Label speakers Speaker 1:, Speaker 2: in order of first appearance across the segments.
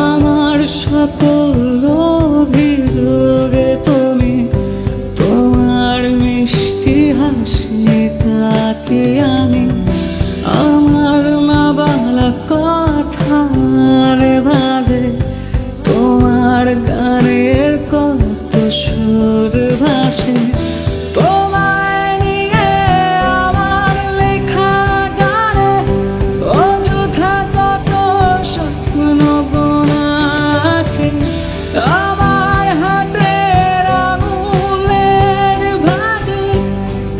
Speaker 1: আমার সকল অভিযোগে তুমি তোমার মিষ্টি হাসিটাকে আমি আমার মা বলা কথার ভাজে তোমার গানের কত সুর ভাসে তোমায় নিয়ে আমার লেখা গানে অযথা কত স্বপ্ন বোনা আছে আমার হাতের আঙুলের ভাঁজে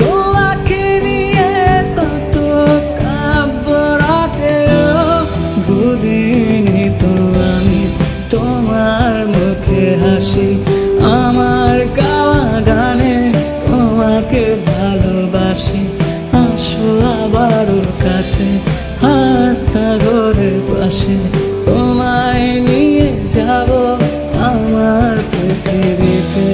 Speaker 1: তোমাকে নিয়ে কত কাব্য রাতে ভুলিনি তো আমি তোমার মুখে হাসি আমার গাওয়া গানে তোমাকে ভালোবাসি আসো আবারও কাছে হাতটা ধরে পাশে তোমায় নিয়ে যাব আমার পৃথিবীতে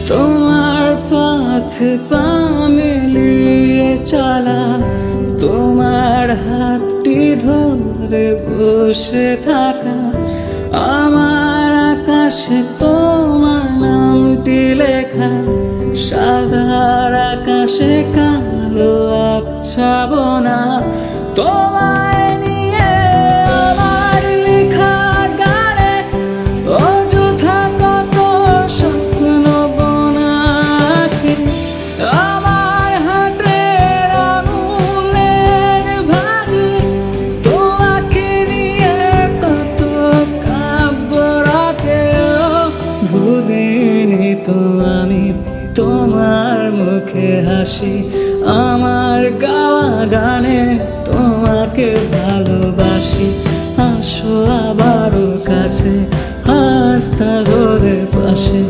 Speaker 1: তোমার পথে পা মিলিয়ে চলা তোমার হাতটি ধরে বসে থাকা আমার আকাশে তোমার নামটি লেখা সাদার আকাশে কালো আবছাবনা তোমায় নিয়ে আমার লেখা গানে অযথা কত স্বপ্ন বোনা আছে আমার হাতের আঙুলের ভাঁজে তোমাকে নিয়ে কত কাব্য রাতে ভুলিনি তো আমি তোমার মুখে হাসি আমার গাওয়া গানে তোমাকে ভালোবাসি আসো আবারও কাছে হাতটা ধরে পাশে